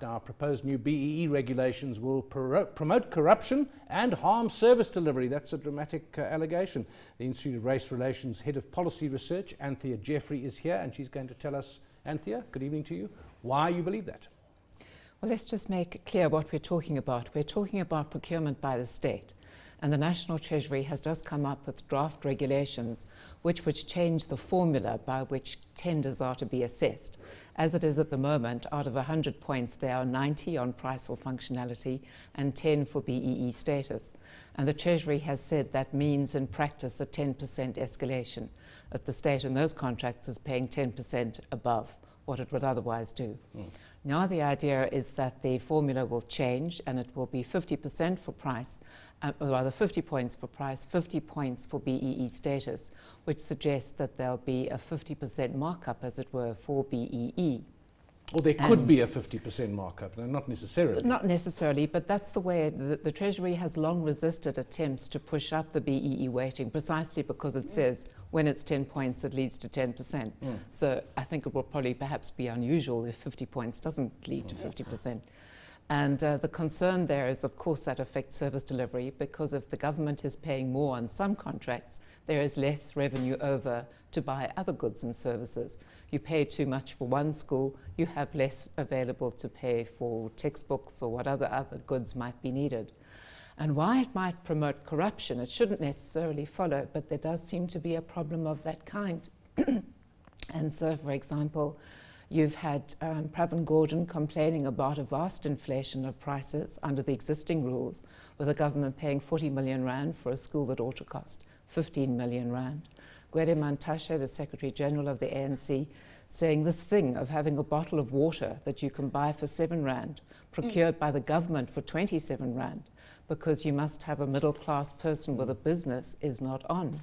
Our proposed new BEE regulations will promote corruption and harm service delivery. That's a dramatic allegation. The Institute of Race Relations Head of Policy Research, Anthea Jeffery, is here, and she's going to tell us, Anthea, good evening to you, why you believe that. Well, let's just make it clear what we're talking about. We're talking about procurement by the state. And the National Treasury has just come up with draft regulations which would change the formula by which tenders are to be assessed. As it is at the moment, out of 100 points, there are 90 on price or functionality and 10 for BEE status. And the Treasury has said that means in practice a 10% escalation, that the state in those contracts is paying 10% above what it would otherwise do. Now the idea is that the formula will change and it will be 50% for price, or rather 50 points for price, 50 points for BEE status, which suggests that there'll be a 50% markup, as it were, for BEE. Or there could be a 50% markup, not necessarily. Not necessarily, but that's the way the Treasury has long resisted attempts to push up the BEE weighting, precisely because it says when it's 10 points, it leads to 10%. So I think it will probably perhaps be unusual if 50 points doesn't lead to 50%. And the concern there is, of course, that affects service delivery, because if the government is paying more on some contracts, there is less revenue over to buy other goods and services. You pay too much for one school, you have less available to pay for textbooks or what other goods might be needed. And why it might promote corruption, it shouldn't necessarily follow, but there does seem to be a problem of that kind. And so, for example, you've had Pravin Gordhan complaining about a vast inflation of prices under the existing rules, with the government paying 40 million rand for a school that ought to cost 15 million rand. Gwede Mantashe, the Secretary General of the ANC, saying this thing of having a bottle of water that you can buy for 7 rand, procured by the government for 27 rand, because you must have a middle-class person with a business, is not on.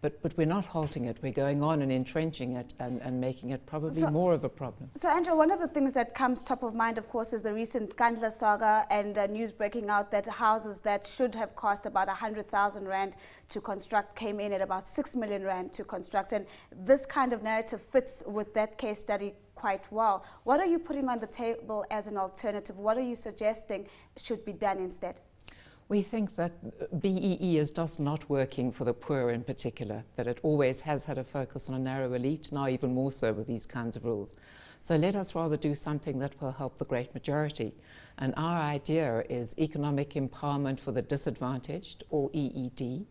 But we're not halting it. We're going on and entrenching it and making it probably more of a problem. So, Andrew, one of the things that comes top of mind, of course, is the recent Kandla saga and news breaking out that houses that should have cost about 100,000 rand to construct came in at about 6 million rand to construct. And this kind of narrative fits with that case study quite well. What are you putting on the table as an alternative? What are you suggesting should be done instead? We think that BEE is just not working for the poor in particular, that it always has had a focus on a narrow elite, now even more so with these kinds of rules. So let us rather do something that will help the great majority. And our idea is economic empowerment for the disadvantaged, or EED.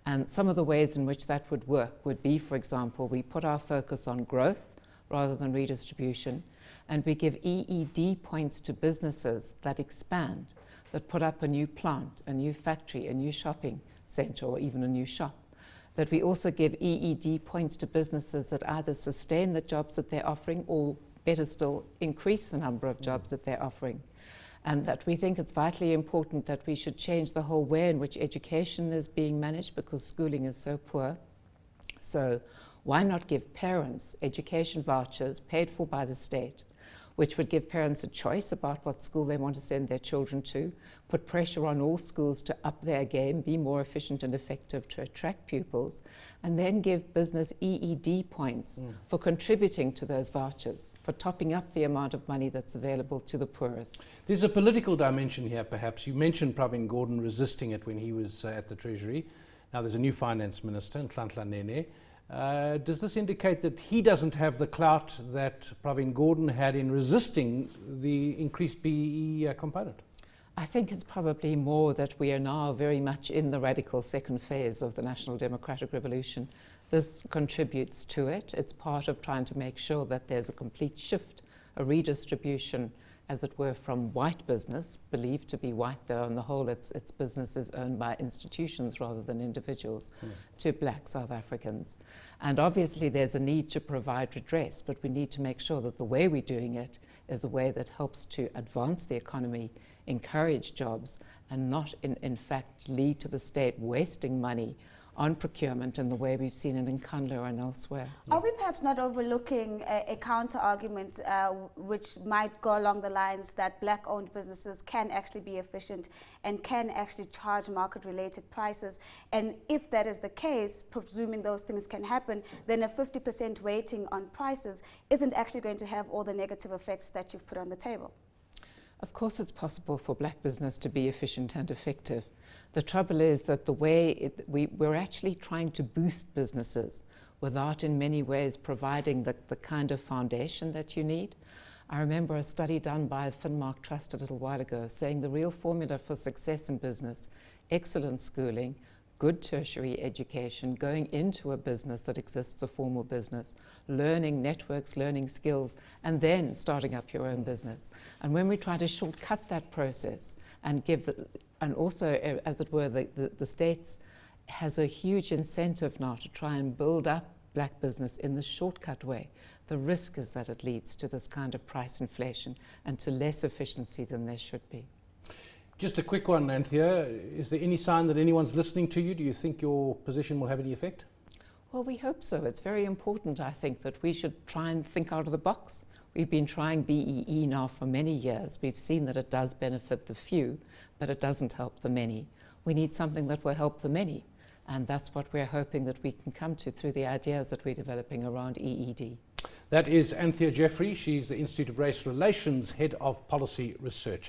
And some of the ways in which that would work would be, for example, we put our focus on growth rather than redistribution, and we give EED points to businesses that expand, that put up a new plant, a new factory, a new shopping centre, or even a new shop. That we also give EED points to businesses that either sustain the jobs that they're offering, or better still, increase the number of jobs that they're offering. And that we think it's vitally important that we should change the whole way in which education is being managed, because schooling is so poor. So why not give parents education vouchers paid for by the state, which would give parents a choice about what school they want to send their children to, put pressure on all schools to up their game, be more efficient and effective to attract pupils, and then give business EED points for contributing to those vouchers, for topping up the amount of money that's available to the poorest. There's a political dimension here, perhaps. You mentioned Pravin Gordhan resisting it when he was at the Treasury. Now there's a new finance minister, Nhlanhla Nene. Does this indicate that he doesn't have the clout that Pravin Gordhan had in resisting the increased BEE component? I think it's probably more that we are now very much in the radical second phase of the National Democratic Revolution. This contributes to it. It's part of trying to make sure that there's a complete shift, a redistribution, as it were, from white business, believed to be white though on the whole its business is owned by institutions rather than individuals, to black South Africans. And obviously there's a need to provide redress, but we need to make sure that the way we're doing it is a way that helps to advance the economy, encourage jobs, and not in fact lead to the state wasting money on procurement in the way we've seen it in Kandla and elsewhere. Are we perhaps not overlooking a counter-argument which might go along the lines that black-owned businesses can actually be efficient and can actually charge market-related prices? And if that is the case, presuming those things can happen, then a 50% weighting on prices isn't actually going to have all the negative effects that you've put on the table. Of course it's possible for black business to be efficient and effective. The trouble is that the way we're actually trying to boost businesses without in many ways providing the kind of foundation that you need. I remember a study done by Finmark Trust a little while ago saying the real formula for success in business, excellent schooling, good tertiary education, going into a business that exists, a formal business, learning networks, learning skills, and then starting up your own business. And when we try to shortcut that process and and also, as it were, the States has a huge incentive now to try and build up black business in the shortcut way. The risk is that it leads to this kind of price inflation and to less efficiency than there should be. Just a quick one, Anthea. Is there any sign that anyone's listening to you? Do you think your position will have any effect? Well, we hope so. It's very important, I think, that we should try and think out of the box. We've been trying BEE now for many years. We've seen that it does benefit the few, but it doesn't help the many. We need something that will help the many. And that's what we're hoping that we can come to through the ideas that we're developing around EED. That is Anthea Jeffery. She's the Institute of Race Relations Head of Policy Research.